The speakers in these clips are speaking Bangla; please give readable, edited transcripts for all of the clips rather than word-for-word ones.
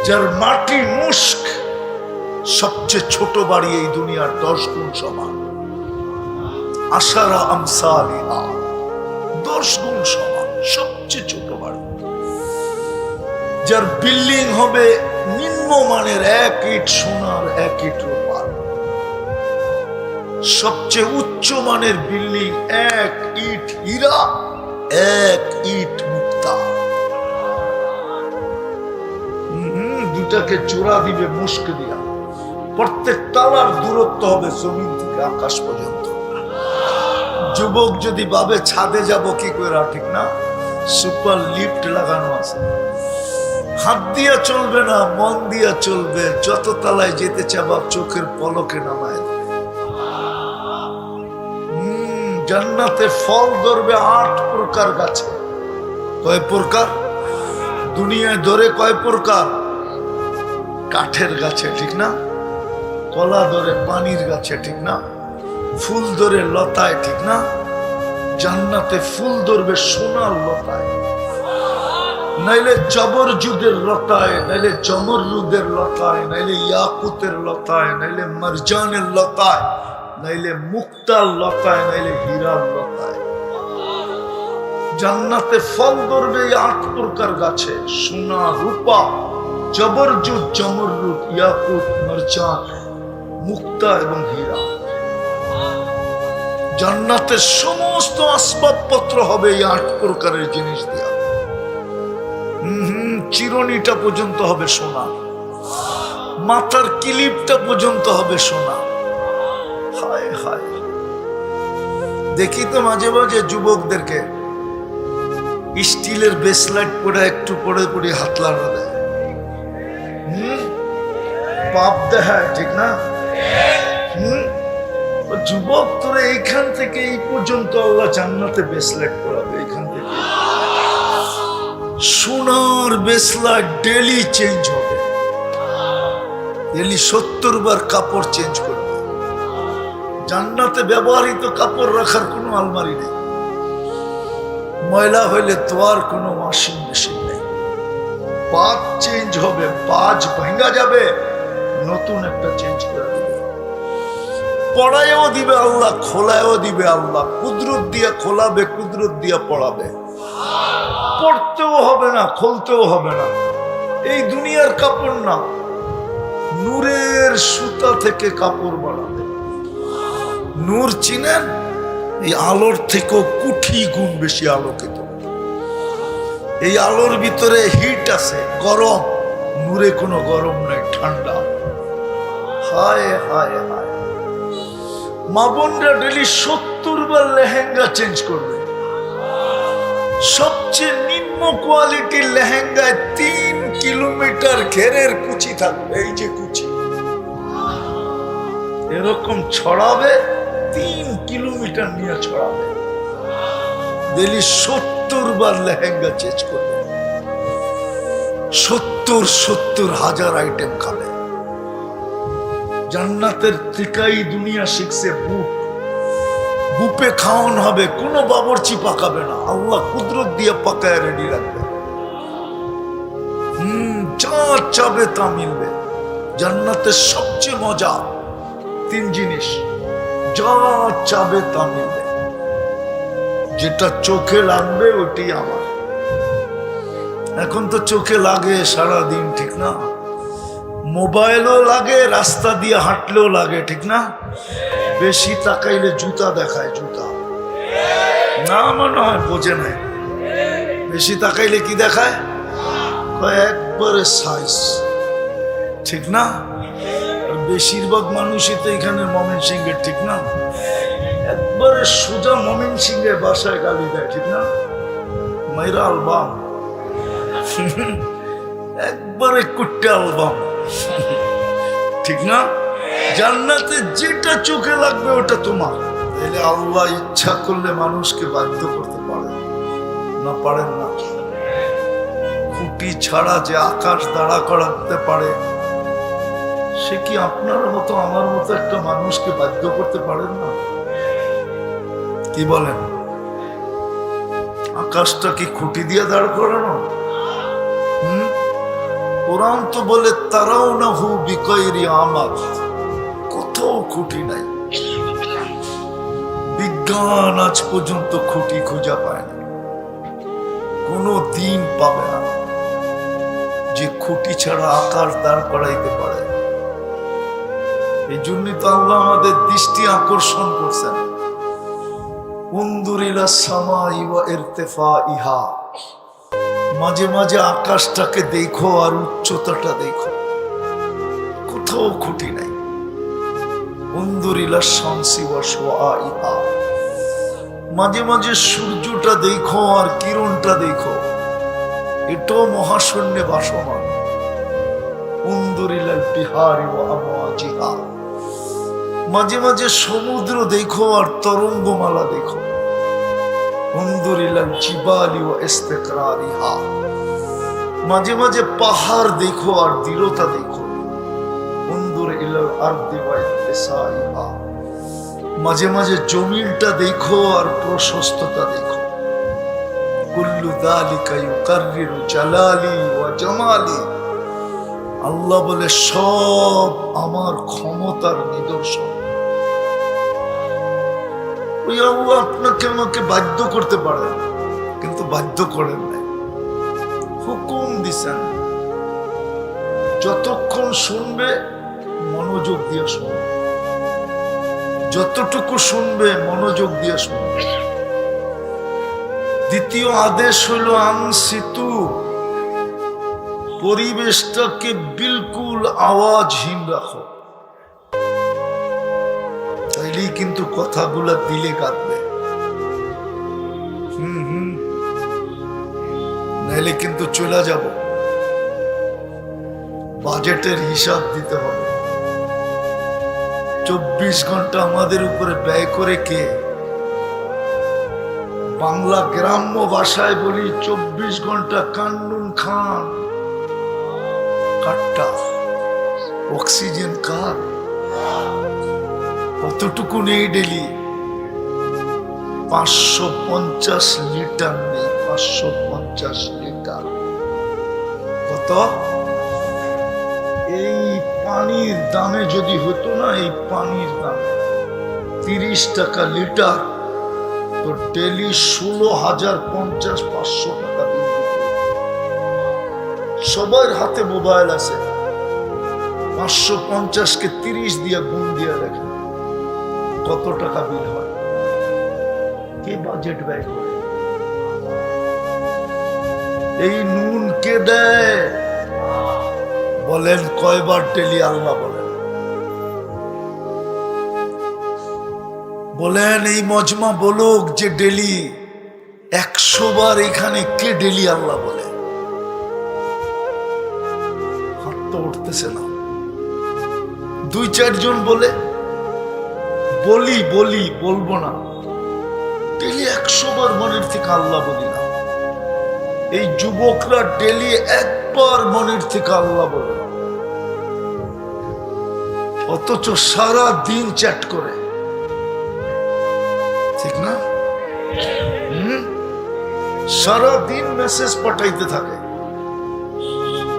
যার মাটি মুস্ক, সবচেয়ে ছোট বাড়ি এই দুনিয়ার 10 গুণ সমান। আশারা আমসালিহা, 10 গুণ সমান, সবচেয়ে ছোট বাড়ি। যার বিল্ডিং হবে নিম্নমানের 1 ইট সোনার 1 ইট রূপার, সবচেয়ে উচ্চ মানের বিল্ডিং 1 ইট হীরা 1 ইট মুক্তা। দুটাকে জোড়া দিবে মুস্ক দিয়া, প্রত্যেক তালার দূরত্ব হবে জমিন থেকে আকাশ পর্যন্ত। যুবক যদি ভাবে ছাদে যাব কি করে, ঠিক না? সুপার লিফট লাগানো আছে, হাত দিয়া চলবে না, মন দিয়া চলবে। যত তলায় যেতে চাবা চোখের পলকে নামায় দেবে। জান্নাতে ফল ধরবে 8 প্রকার গাছে। কয় প্রকার? দুনিয়ায় ধরে কয় প্রকার? কাঠের গাছে, ঠিক না? কলা ধরে পানির গাছে, ঠিক না? ফুল ধরে লতায়, ঠিক না? জান্নাতে ফুল ধরবে সোনার লতায়, নাইলে জবরজুদের লতায়, নাইলে জমরুদের লতায়, নাইলে ইয়াকুতের লতায়, নাইলে মারজানের লতায়, নাইলে মুক্তার লতায়, নাইলে হীরার লতায়। জান্নাতে ফল ধরবে 8 প্রকার গাছে, সোনা, রূপা, জবরজুদ, জমরুদ, ইয়াকুত, মারজান, মুক্তা এবং হীরা। জান্নাতের সমস্ত আসবাবপত্র হবে এই 8 প্রকারের জিনিস দিয়া। চিরুনিটা পর্যন্ত হবে সোনা, মাথার কিলিপটা পর্যন্ত হবে সোনা। হায় হায়, দেখি তো মাঝে মাঝে যুবকদেরকে স্টিলের ব্রেসলেট পরে একটু পরে পরে হাত লাগা দেয়, পাপ দেখায়, ঠিক না? যুবক, তোরা এইখান থেকে এই পর্যন্ত আল্লাহ জান্নাতে ব্রেসলেট পরাবে। এইখান থেকে সোনার ব্রেসলেট ডেলি চেঞ্জ হবে, ডেলি 70 বার কাপড় চেঞ্জ করবে। জান্নাতে ব্যবহৃত কাপড় রাখার কোনো আলমারি নেই, ময়লা হইলে তো আর কোনো ওয়াশিং মেশিন নেই। পাঁচ চেঞ্জ হবে, পাঁচ ভাঙা যাবে, নতুন একটা চেঞ্জ করে দিবে। পড়ায়ও দিবে আল্লাহ, খোলায়ও দিবে আল্লাহ। কুদরত দিয়া খোলাবে, কুদরত দিয়া পড়াবে। পড়তেও হবে না, খুলতেও হবে না। এই দুনিয়ার কাপড় না, নূরের সুতা থেকে কাপড় বানাবে। নূর চিনেন? এই আলোর থেকেও কোটি গুণ বেশি আলোকিত। এই আলোর ভিতরে হিট আছে, গরম। নূরে কোনো গরম নাই, ঠান্ডা। হায় হায় হায়, মা বোনরা ডেলি 70 বার লেহেঙ্গা চেঞ্জ করবে। সবচেয়ে নিম্ন কোয়ালিটির লেহেঙ্গায় 3 কিলোমিটার ঘেরের কুচি থাকবে। এই যে কুচি এরকম ছড়াবে, 3 কিলোমিটার নিয়ে ছড়াবে। ডেলি 70 বার লেহেঙ্গা চেঞ্জ করবে। 70 হাজার আইটেম খাবে। জান্নাতের ঠিকাই দুনিয়া শিখছে বুট, বুপে খাওয়ান হবে, কোনো বাবরচি পাকাবে না। আল্লাহ কুদরত দিয়ে পাকায় রেডি রাখবে। যা চাবে তা মিলবে। জান্নাতের সবচেয়ে মজা 3 জিনিস, যা চাবে তা মিলবে। যেটা চোখে লাগবে ওটি আমার। এখন তো চোখে লাগে সারাদিন, ঠিক না? মোবাইলও লাগে, রাস্তা দিয়ে হাঁটলেও লাগে, ঠিক না? বেশি তাকাইলে জুতা দেখায়, জুতা না মনে হয় বোঝে নাই। বেশি তাকাইলে কি দেখায়? একবারে সাইজ, ঠিক না? বেশিরভাগ মানুষই তো এখানে ময়মনসিংহের, ঠিক না? একবারে সোজা ময়মনসিংহের বাসায় গালি দেয়, ঠিক না? মাইরা আলবাম, একবারে কুট্টে আলবাম, ঠিক না? জান্নাতে যেটা চোখে লাগবে ওটা তোমার। তাহলে আল্লাহ ইচ্ছা করলে মানুষকে বাধ্য করতে পারেন না? পারেন না? খুঁটি ছাড়া যে আকাশ দাঁড়া করাতে পারে, সে কি আপনার মতো আমার মতো একটা মানুষকে বাধ্য করতে পারেন না? কি বলেন? আকাশটা কি খুঁটি দিয়ে দাঁড় করানো? কোরআন তো বলে তারাউনাহু বিগাইরি আমাদ, কোথাও খুঁটি নাই। বিজ্ঞান আজ পর্যন্ত খুঁটি খুঁজে পায় না, কোনো দিন পাবে না যে খুঁটি ছাড়া আকাশ দাঁড় করাইতে পারে। এই জন্যই তো আল্লাহ আমাদের দৃষ্টি আকর্ষণ করছেন। উনদুর ইলা সামাই ওয়া ইরতিফাইহা, মাঝে মাঝে আকাশটাকে দেখো আর উচ্চতাটা দেখো, কোথাও খুঁটি নাই। উনদুর ইলা শামসি ওয়া শুআইহা, মাঝে মাঝে সূর্যটা দেখো আর কিরণটা দেখো, এটাও মহাশূন্যে ভাসমান। উনদুর ইলাল বিহারি ওয়া আমওয়াজিহা, মাঝে মাঝে সমুদ্র দেখো আর তরঙ্গমালা দেখো। উনদুর ইলাল জিবালি ওয়া ইস্তিকরারিহা, মাঝে মাঝে পাহাড় দেখো আর দৃঢ়তা দেখো। উনদুর ইলাল আরদি ওয়া ইত্তিসাইহা, মাঝে মাঝে জমিনটা দেখো আর প্রশস্ততা দেখো। কুল্লু যালিকা ইউকাররিরু জালালি ওয়া জামালি, আল্লাহ বলে সব আমার ক্ষমতার নিদর্শন। ওই আল্লাহ আপনাকে আমাকে বাধ্য করতে পারেন, কিন্তু বাধ্য করেন নাই, হুকুম দিছেন। যতক্ষণ শুনবে মনোযোগ দিয়ে শুনবে, যতটুকু শুনবে মনোযোগ দিয়ে শুনবে। দ্বিতীয় আদেশ হইল আনসিতু, পরিবেশটাকে বিলকুল আওয়াজহীন রাখো, তাইলেই কিন্তু কথাগুলা দিলে কাঁদবে। নাইলে কিন্তু চলে যাব। বাজেটের হিসাব দিতে হবে। 24 ঘন্টা আমাদের উপরে ব্যয় করে কে? বাংলা গ্রাম্য ভাষায় বলি 24 ঘন্টা কান্নুন খান কাট্টা। অক্সিজেন কার? কতটুকু নেই ডেলি? 550 লিটার নেই, 550 লিটার। কত? এই পানির দামে যদি হতো না, এই পানির দামে 30 টাকা লিটার, তো ডেলি 16,050-500 টাকা বিল দিতে। সবার হাতে মোবাইল আছে, 550-কে 30 দিয়ে গুণ দিয়ে দেখেন কত টাকা বিল হয়। কে বাজেট ব্যয় করে? এই নুন কে দেয়? বলেন কয়বার ডেলি? আল্লাহ বলেন। বলেন এই মজমা বলুক যে ডেলি 100 বার এখানে কে ডেলি আল্লাহ বলে? হাত তো উঠতেছে না। 2-4 জন বলে, বলবো না। ডেলি 100 বার মনের থেকে আল্লাহ বলি না। এই যুবকরা ডেলি 1 বার মনের থেকে আল্লাহ বলে না, অথচ সারা দিন চ্যাট করে। ঠিক না? সারা দিন মেসেজ পাঠাইতে থাকে।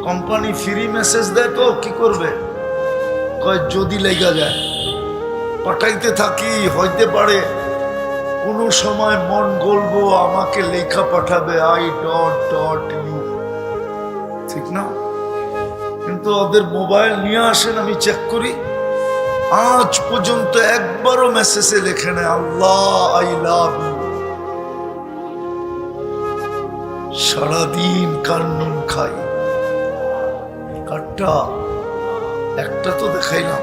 কোম্পানি ফ্রি মেসেজ দেয় তো কি করবে? কয় যদি লেগা যায়। পাঠাইতে থাকি, হইতে পারে কোনো সময় মন গলবো আমাকে লেখা পাঠাবে I.you। ঠিক না? কিন্তু ওদের মোবাইল নিয়ে আসেন, আমি চেক করি, আজ পর্যন্ত একবারও মেসেজে লেখে নেয় আল্লাহ আই লাভ ইউ। সারাদিন কান্নুন খাই কাট্টা, একটা তো দেখাইলাম।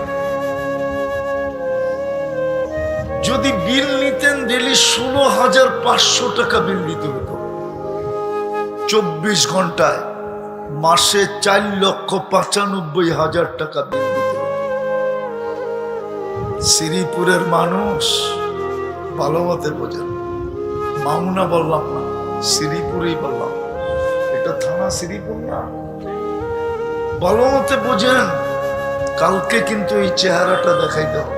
যদি বিল নিতেন ডেলি 16,500 টাকা বিল দিতে হতো 24 ঘন্টায়, মাসে 4,95,000 টাকা বিল দিতে হতো। শ্রীপুরের মানুষ ভালো মতে বোঝেন, মামুনা বললাম না, শ্রীপুরেই বললাম, এটা থানা শ্রীপুর না। ভালো মতে বোঝেন, কালকে কিন্তু এই চেহারাটা দেখাইতে হবে।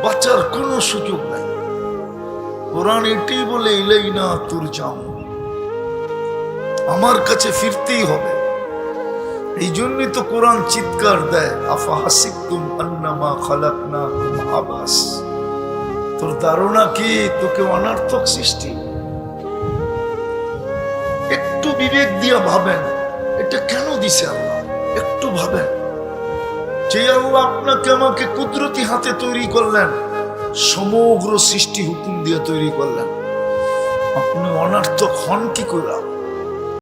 বাঁচার কোনো সুযোগ নাই। কোরআন এটাই বলে ইলাইনা তুরজাউন, আমার কাছে ফিরতেই হবে। এই জন্যই তো কোরআন চিৎকার দেয়, আফা হাসিবতুম আন্নামা খালাকনাকুম আবাস। তোর ধারণা কি তোকে অনার্থক সৃষ্টি? একটু বিবেক দিয়া ভাবেন, এটা কেন দিছে আল্লাহ? একটু ভাবেন, যে আল্লাহ আপনাকে আমাকে কুদরতি হাতে তৈরি করলেন, সমগ্র সৃষ্টি হুকুম দিয়ে তৈরি করলেন, আপনি অনার্থক হন কি করে?